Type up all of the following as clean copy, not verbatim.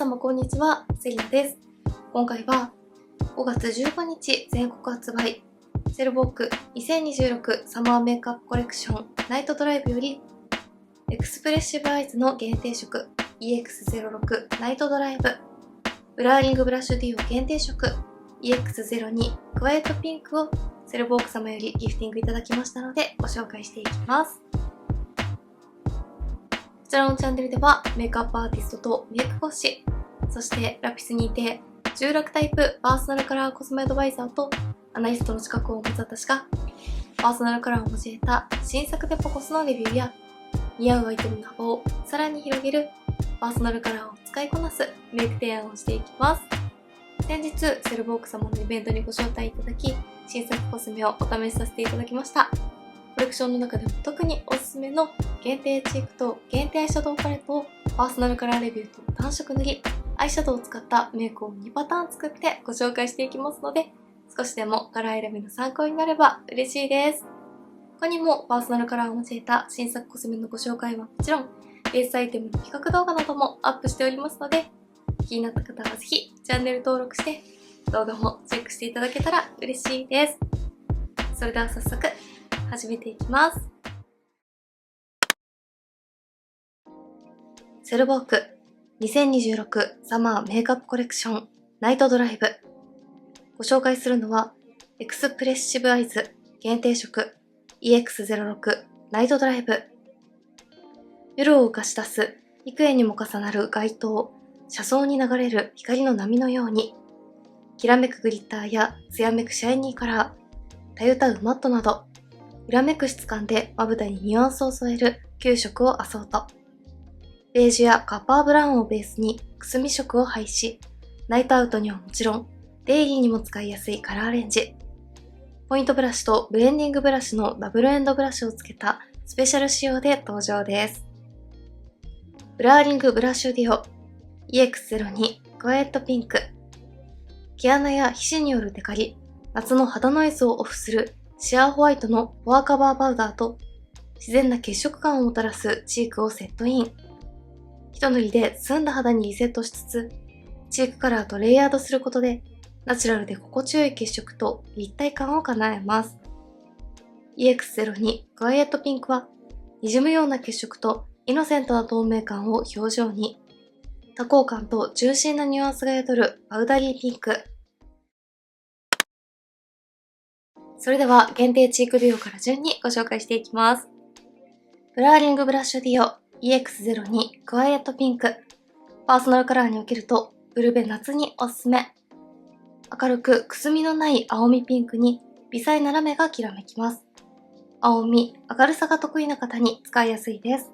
様こんにちは、セリナです。今回は5月15日全国発売、セルボーク2026サマーメイクアップコレクションナイトドライブよりエクスプレッシブアイズの限定色 EX06 ナイトドライブ、ブラーリングブラッシュデュオ限定色 EX02 クワイエットピンクをセルボーク様よりギフティングいただきましたのでご紹介していきます。こちらのチャンネルではメイクアップアーティストとメイク講師、そしてラピスにて16タイプパーソナルカラーコスメアドバイザーとアナリストの資格を持つ私がパーソナルカラーを交えた新作ペポコスのレビューや似合うアイテムの幅をさらに広げるパーソナルカラーを使いこなすメイク提案をしていきます。先日セルボーク様のイベントにご招待いただき、新作コスメをお試しさせていただきました。コレクションの中でも特におすすめの限定チークと限定アイシャドウパレットをパーソナルカラーレビューと単色塗り、アイシャドウを使ったメイクを2パターン作ってご紹介していきますので、少しでもカラー選びの参考になれば嬉しいです。他にもパーソナルカラーを交えた新作コスメのご紹介はもちろん、ベースアイテムの比較動画などもアップしておりますので、気になった方はぜひチャンネル登録して動画もチェックしていただけたら嬉しいです。それでは早速始めていきます。セルボーク2026サマーメイクアップコレクションナイトドライブ。ご紹介するのはエクスプレッシブアイズ限定色 EX06 ナイトドライブ。夜を浮かし出す幾重にも重なる街灯、車窓に流れる光の波のように、きらめくグリッターや艶めくシャイニーカラー、たゆたうマットなど、裏めく質感でまぶたにニュアンスを添える9色をアソート。ベージュやカッパーブラウンをベースにくすみ色を配し、ナイトアウトにはもちろん、デイリーにも使いやすいカラーレンジ。ポイントブラシとブレンディングブラシのダブルエンドブラシをつけたスペシャル仕様で登場です。ブラーリングブラッシュデュオ EX02 クワイエットピンク。毛穴や皮脂によるテカリ、夏の肌ノイズをオフするシアーホワイトのフォアカバーパウダーと自然な血色感をもたらすチークをセットイン。一塗りで澄んだ肌にリセットしつつ、チークカラーとレイヤードすることでナチュラルで心地よい血色と立体感を叶えます。EX02 クワイエットピンクは滲むような血色とイノセントな透明感を表情に、多幸感と中心なニュアンスが宿るパウダリーピンク。それでは限定チークデュオから順にご紹介していきます。ブラーリングブラッシュデュオ EX02 クワイエットピンク。パーソナルカラーにおけるとブルベ夏におすすめ。明るくくすみのない青みピンクに微細なラメがきらめきます。青み、明るさが得意な方に使いやすいです。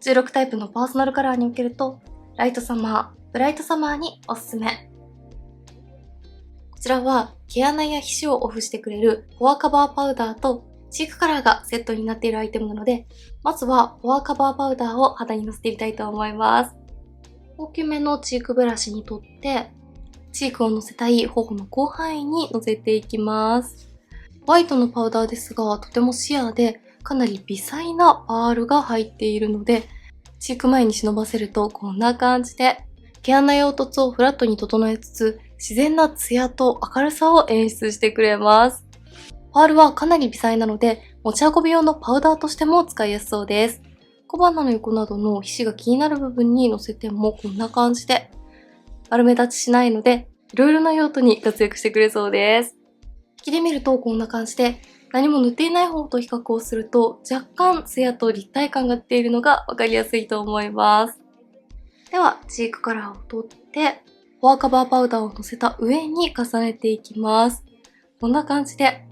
16タイプのパーソナルカラーにおけるとライトサマー、ブライトサマーにおすすめ。こちらは毛穴や皮脂をオフしてくれるフォアカバーパウダーとチークカラーがセットになっているアイテムなので、まずはフォアカバーパウダーを肌にのせてみたいと思います。大きめのチークブラシにとって、チークをのせたい頬の広範囲にのせていきます。ホワイトのパウダーですが、とてもシアーでかなり微細なパールが入っているので、チーク前に忍ばせるとこんな感じで、毛穴や凹凸をフラットに整えつつ、自然なツヤと明るさを演出してくれます。パールはかなり微細なので、持ち運び用のパウダーとしても使いやすそうです。小鼻の横などの皮脂が気になる部分にのせてもこんな感じで、丸目立ちしないので、いろいろな用途に活躍してくれそうです。引きで見るとこんな感じで、何も塗っていない方と比較をすると若干ツヤと立体感が出ているのがわかりやすいと思います。では、チークカラーを取って、フォアカバーパウダーをのせた上に重ねていきます。こんな感じで、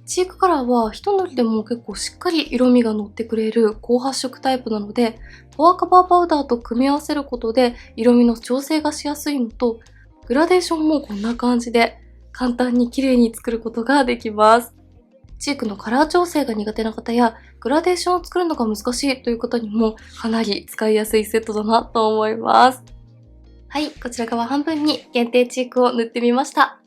チークカラーは一塗りでも結構しっかり色味が乗ってくれる高発色タイプなので、フォアカバーパウダーと組み合わせることで色味の調整がしやすいのと、グラデーションもこんな感じで簡単に綺麗に作ることができます。チークのカラー調整が苦手な方や、グラデーションを作るのが難しいという方にもかなり使いやすいセットだなと思います。はい、こちら側半分に限定チークを塗ってみました。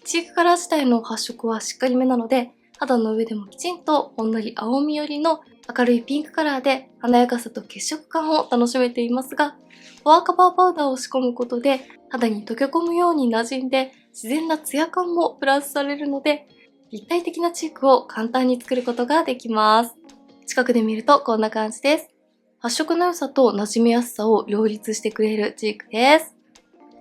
チークカラー自体の発色はしっかりめなので、肌の上でもきちんとほんのり青み寄りの明るいピンクカラーで華やかさと血色感を楽しめていますが、フォアカバーパウダーを仕込むことで肌に溶け込むように馴染んで自然なツヤ感もプラスされるので、立体的なチークを簡単に作ることができます。近くで見るとこんな感じです。発色の良さと馴染みやすさを両立してくれるチークです。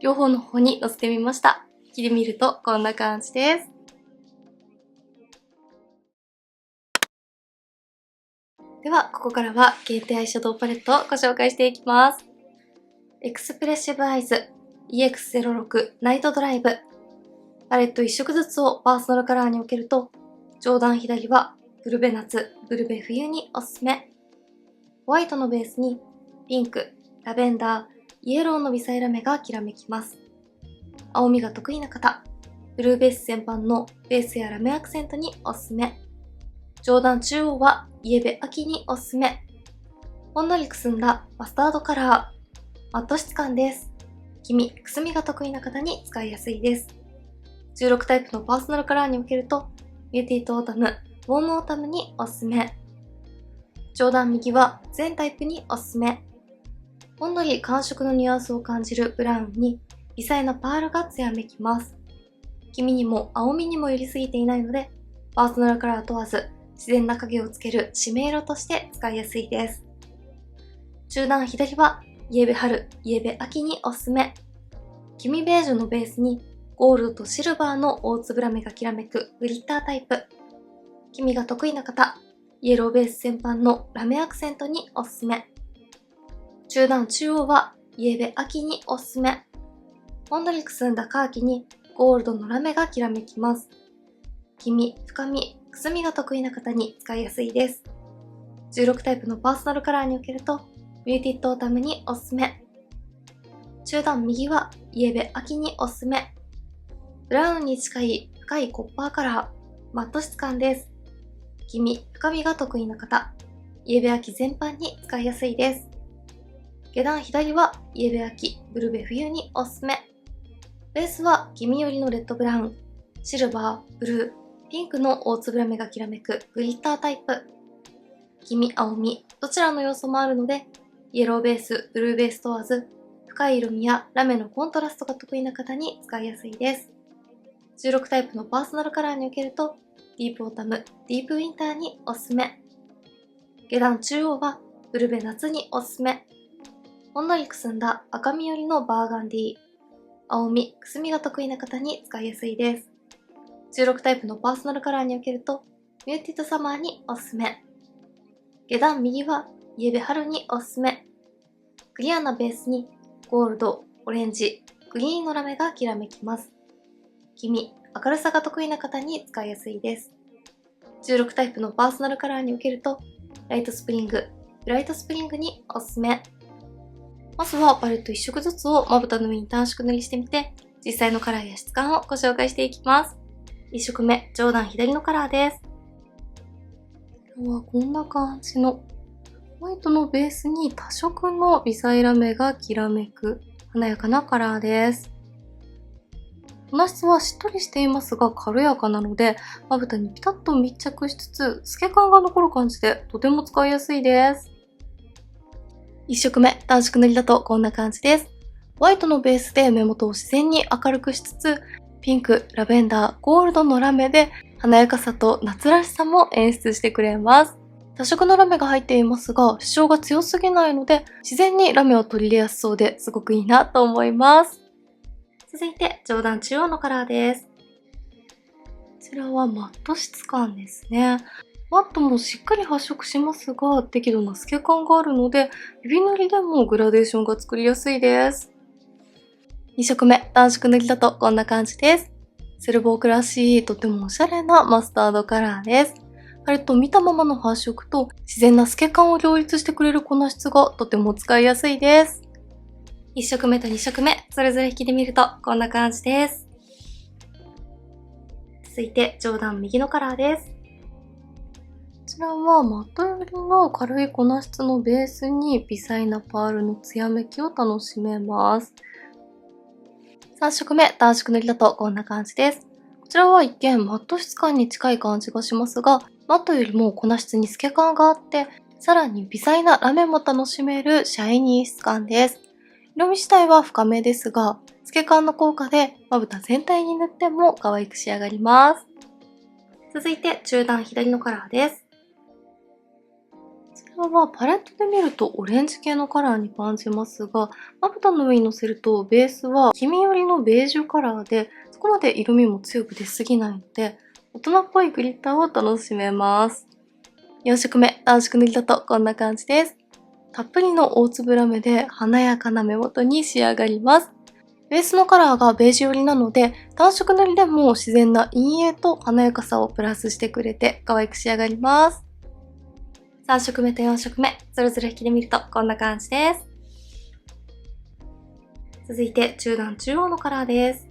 両方の方にのせてみました。切り見るとこんな感じです。では、ここからは限定アイシャドウパレットをご紹介していきます。エクスプレッシブアイズ EX06 ナイトドライブ。パレット1色ずつをパーソナルカラーに分けると、上段左はブルベ夏、ブルベ冬におすすめ。ホワイトのベースにピンク、ラベンダー、イエローの微細ラメがきらめきます。青みが得意な方、ブルーベース全般のベースやラメアクセントにおすすめ。上段中央はイエベ秋におすすめ。ほんのりくすんだマスタードカラー。マット質感です。黄身、くすみが得意な方に使いやすいです。16タイプのパーソナルカラーに分けると、ビューティーとオータム、ウォームオータムにおすすめ。上段右は全タイプにおすすめ。ほんのり寒色のニュアンスを感じるブラウンに微細なパールが艶めきます。黄身にも青みにも寄りすぎていないので、パーソナルカラー問わず自然な影をつける締め色として使いやすいです。中段左はイエベ春、イエベ秋におすすめ。黄身ベージュのベースにゴールドとシルバーの大粒ラメがきらめくグリッタータイプ。黄身が得意な方、イエローベース全般のラメアクセントにおすすめ。中段中央はイエベ秋におすすめ。ほんのりくすんだカーキにゴールドのラメがきらめきます。黄身、深み、くすみが得意な方に使いやすいです。16タイプのパーソナルカラーに分けると、ビューティートータムにおすすめ。中段右はイエベ秋におすすめ。ブラウンに近い深いコッパーカラー、マット質感です。黄身、深みが得意な方、イエベ秋全般に使いやすいです。下段左はイエベ秋、ブルベ冬におすすめ。ベースは黄身寄りのレッドブラウン、シルバー、ブルー、ピンクの大粒ラメがきらめくグリッタータイプ。黄身、青み、どちらの要素もあるので、イエローベース、ブルーベース問わず、深い色味やラメのコントラストが得意な方に使いやすいです。16タイプのパーソナルカラーに分けると、ディープオータム、ディープウィンターにおすすめ。下段中央はブルベ夏におすすめ。ほんのりくすんだ赤み寄りのバーガンディー、青み、くすみが得意な方に使いやすいです。16タイプのパーソナルカラーに分けると、ミューティッドサマーにおすすめ。下段右はイエベ春におすすめ。クリアなベースにゴールド、オレンジ、グリーンのラメがきらめきます。黄身、明るさが得意な方に使いやすいです。16タイプのパーソナルカラーに分けると、ライトスプリング、ブライトスプリングにおすすめ。まずはパレット1色ずつをまぶたの上に短縮塗りしてみて、実際のカラーや質感をご紹介していきます。1色目、上段左のカラーです。今日はこんな感じのホワイトのベースに多色の微細ラメがきらめく華やかなカラーです。粉質はしっとりしていますが軽やかなので、まぶたにピタッと密着しつつ透け感が残る感じでとても使いやすいです。1色目、短縮塗りだとこんな感じです。ホワイトのベースで目元を自然に明るくしつつ、ピンク、ラベンダー、ゴールドのラメで華やかさと夏らしさも演出してくれます。多色のラメが入っていますが、主張が強すぎないので、自然にラメを取り入れやすそうですごくいいなと思います。続いて、上段中央のカラーです。こちらはマット質感ですね。マットもしっかり発色しますが、適度な透け感があるので、指塗りでもグラデーションが作りやすいです。2色目、短縮塗りだとこんな感じです。セルボークらしいとてもおしゃれなマスタードカラーです。パレット見たままの発色と自然な透け感を両立してくれる粉質がとても使いやすいです。1色目と2色目、それぞれ引きで見るとこんな感じです。続いて上段右のカラーです。こちらはマット寄りの軽い粉質のベースに微細なパールの艶めきを楽しめます。3色目、短縮塗りだとこんな感じです。こちらは一見マット質感に近い感じがしますが、マットよりも粉質に透け感があって、さらに微細なラメも楽しめるシャイニー質感です。色味自体は深めですが、透け感の効果でまぶた全体に塗っても可愛く仕上がります。続いて中段左のカラーです。こちらはパレットで見るとオレンジ系のカラーに感じますが、まぶたの上にのせるとベースは黄身寄りのベージュカラーで、そこまで色味も強く出すぎないので、大人っぽいグリッターを楽しめます。4色目、暖色塗りだとこんな感じです。たっぷりの大粒ラメで華やかな目元に仕上がります。ベースのカラーがベージュ寄りなので、暖色塗りでも自然な陰影と華やかさをプラスしてくれて可愛く仕上がります。3色目と4色目、それぞれ引きで見るとこんな感じです。続いて中段中央のカラーです。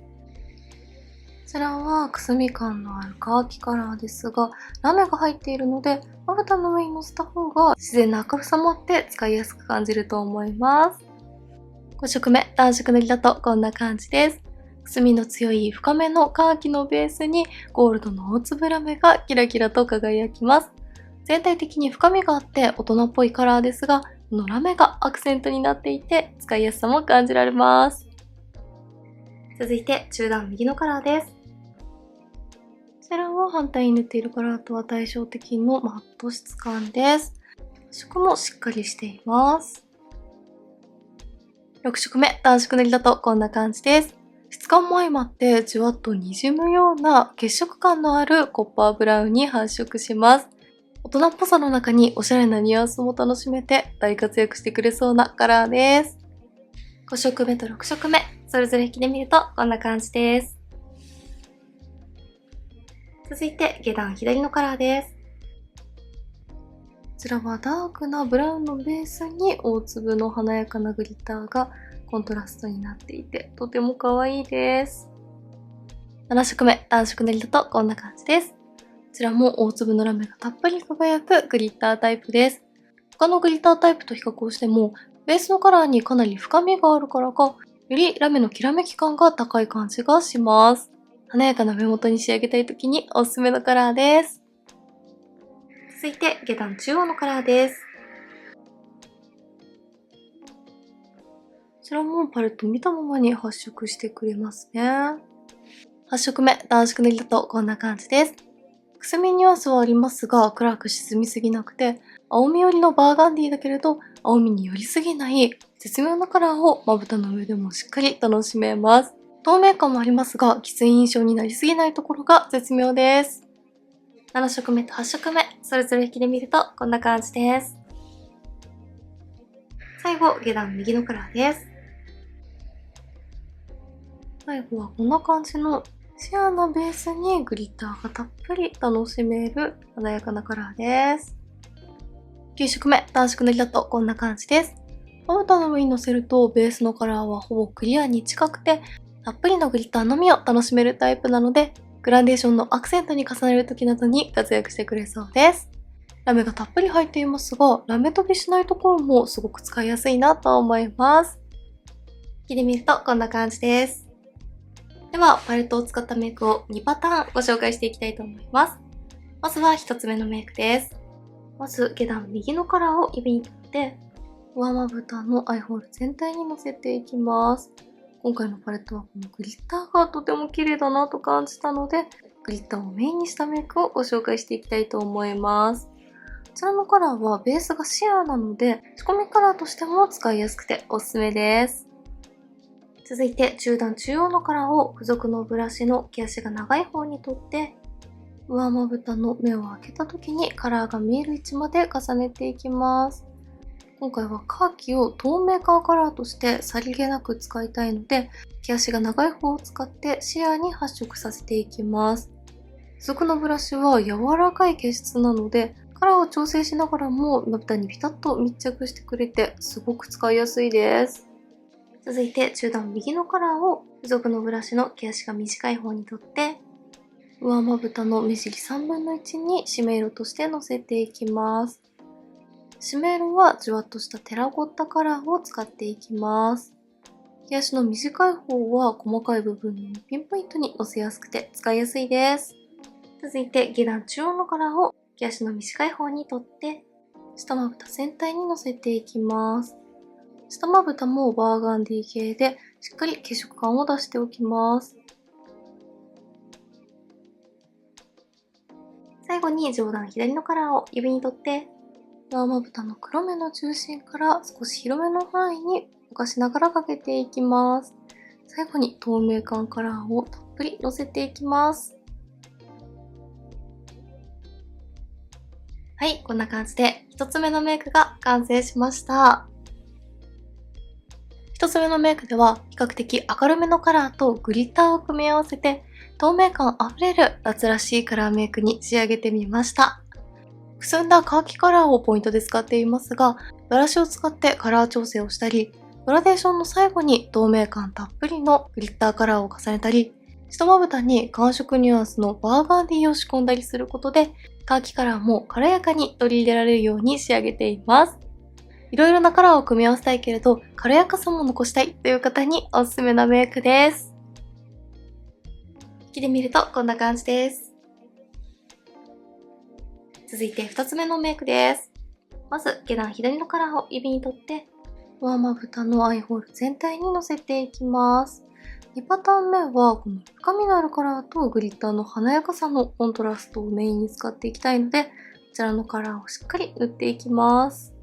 こちらはくすみ感のあるカーキカラーですが、ラメが入っているので、まぶたの上にのせた方が自然な明るさもあって使いやすく感じると思います。5色目、暖色塗りだとこんな感じです。くすみの強い深めのカーキのベースにゴールドの大粒ラメがキラキラと輝きます。全体的に深みがあって大人っぽいカラーですが、このラメがアクセントになっていて使いやすさも感じられます。続いて中段右のカラーです。こちらは反対に塗っているカラーとは対照的のマット質感です。色もしっかりしています。6色目、暖色塗りだとこんな感じです。質感も相まってじわっと滲むような血色感のあるコッパーブラウンに発色します。大人っぽさの中におしゃれなニュアンスも楽しめて大活躍してくれそうなカラーです。5色目と6色目、それぞれ引きで見るとこんな感じです。続いて下段左のカラーです。こちらはダークなブラウンのベースに大粒の華やかなグリッターがコントラストになっていてとても可愛いです。7色目、暖色塗りだとこんな感じです。こちらも大粒のラメがたっぷり輝くグリッタータイプです。他のグリッタータイプと比較をしても、ベースのカラーにかなり深みがあるからか、よりラメのきらめき感が高い感じがします。華やかな目元に仕上げたい時におすすめのカラーです。続いて下段中央のカラーです。こちらもパレット見たままに発色してくれますね。8色目、暖色塗りだとこんな感じです。くすみニュアンスはありますが、暗く沈みすぎなくて、青み寄りのバーガンディーだけれど、青みに寄りすぎない絶妙なカラーをまぶたの上でもしっかり楽しめます。透明感もありますが、きつい印象になりすぎないところが絶妙です。7色目と8色目、それぞれ引きで見るとこんな感じです。最後、下段右のカラーです。最後はこんな感じのシアーなベースにグリッターがたっぷり楽しめる華やかなカラーです。9色目、暖色塗りだとこんな感じです。まぶたの上にのせるとベースのカラーはほぼクリアに近くて、たっぷりのグリッターのみを楽しめるタイプなので、グラデーションのアクセントに重ねる時などに活躍してくれそうです。ラメがたっぷり入っていますが、ラメ飛びしないところもすごく使いやすいなと思います。引きで見るとこんな感じです。では、パレットを使ったメイクを2パターンご紹介していきたいと思います。まずは1つ目のメイクです。まず、下段右のカラーを指に取って、上まぶたのアイホール全体にのせていきます。今回のパレットはこのグリッターがとても綺麗だなと感じたので、グリッターをメインにしたメイクをご紹介していきたいと思います。こちらのカラーはベースがシアーなので、仕込みカラーとしても使いやすくておすすめです。続いて中段中央のカラーを付属のブラシの毛足が長い方に取って、上まぶたの目を開けた時にカラーが見える位置まで重ねていきます。今回はカーキを透明カーカラーとしてさりげなく使いたいので、毛足が長い方を使ってシアーに発色させていきます。付属のブラシは柔らかい毛質なので、カラーを調整しながらもまぶたにピタッと密着してくれてすごく使いやすいです。続いて中段右のカラーを付属のブラシの毛足が短い方に取って、上まぶたの目尻3分の1に締め色としてのせていきます。締め色はじわっとしたテラコッタカラーを使っていきます。毛足の短い方は細かい部分にピンポイントにのせやすくて使いやすいです。続いて下段中央のカラーを毛足の短い方に取って、下まぶた全体にのせていきます。下まぶたもバーガンディ系でしっかり血色感を出しておきます。最後に上段左のカラーを指に取って、上まぶたの黒目の中心から少し広めの範囲にぼかしながらかけていきます。最後に透明感カラーをたっぷりのせていきます。はい、こんな感じで一つ目のメイクが完成しました。一つ目のメイクでは比較的明るめのカラーとグリッターを組み合わせて透明感あふれる夏らしいカラーメイクに仕上げてみました。くすんだカーキカラーをポイントで使っていますが、ブラシを使ってカラー調整をしたり、グラデーションの最後に透明感たっぷりのグリッターカラーを重ねたり、下まぶたに寒色ニュアンスのバーガンディを仕込んだりすることで、カーキカラーも軽やかに取り入れられるように仕上げています。いろいろなカラーを組み合わせたいけれど、軽やかさも残したいという方におすすめなメイクです。引きで見るとこんな感じです。続いて2つ目のメイクです。まず、下段左のカラーを指に取って、上まぶたのアイホール全体にのせていきます。2パターン目は、この深みのあるカラーとグリッターの華やかさのコントラストをメインに使っていきたいので、こちらのカラーをしっかり塗っていきます。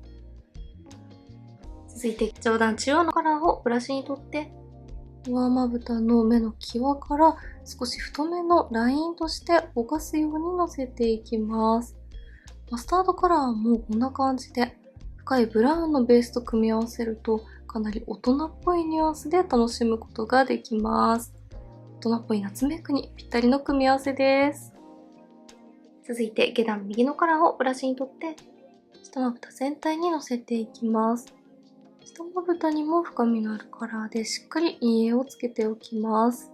続いて、上段中央のカラーをブラシに取って、上まぶたの目の際から少し太めのラインとしてぼかすようにのせていきます。マスタードカラーもこんな感じで深いブラウンのベースと組み合わせるとかなり大人っぽいニュアンスで楽しむことができます。大人っぽい夏メイクにぴったりの組み合わせです。続いて下段右のカラーをブラシに取って下まぶた全体にのせていきます。下まぶたにも深みのあるカラーでしっかり陰影をつけておきます。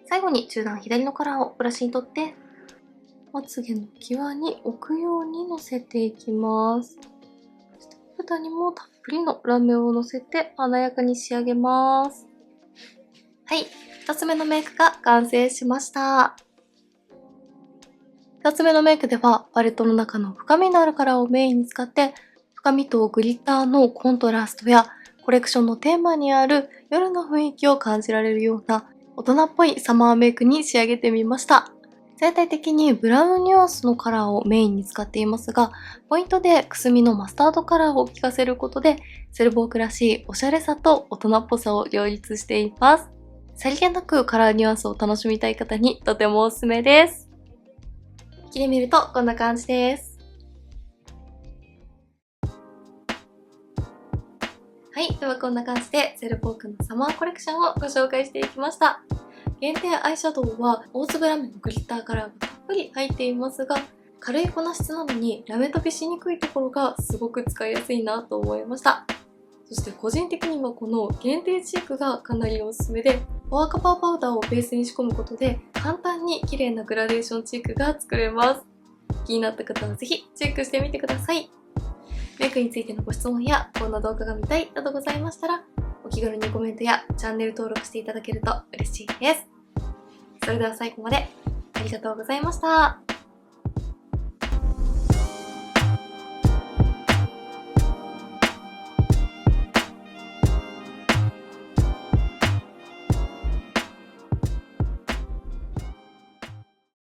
最後に中段左のカラーをブラシに取ってまつげの際に置くようにのせていきます。下まぶたにもたっぷりのラメをのせて華やかに仕上げます。はい、2つ目のメイクが完成しました。2つ目のメイクではパレットの中の深みのあるカラーをメインに使って深みとグリッターのコントラストやコレクションのテーマにある夜の雰囲気を感じられるような大人っぽいサマーメイクに仕上げてみました。全体的にブラウンニュアンスのカラーをメインに使っていますが、ポイントでくすみのマスタードカラーを効かせることでセルボークらしいおしゃれさと大人っぽさを両立しています。さりげなくカラーニュアンスを楽しみたい方にとてもおすすめです。引きで見るとこんな感じです。はい、ではこんな感じでセルボークのサマーコレクションをご紹介していきました。限定アイシャドウは大粒ラメのグリッターカラーがたっぷり入っていますが、軽い粉質なのにラメ飛びしにくいところがすごく使いやすいなと思いました。そして個人的にはこの限定チークがかなりおすすめで、パワーカバーパウダーをベースに仕込むことで簡単に綺麗なグラデーションチークが作れます。気になった方はぜひチェックしてみてください。メイクについてのご質問やこんな動画が見たいなどございましたら、お気軽にコメントやチャンネル登録していただけると嬉しいです。それでは最後までありがとうございました。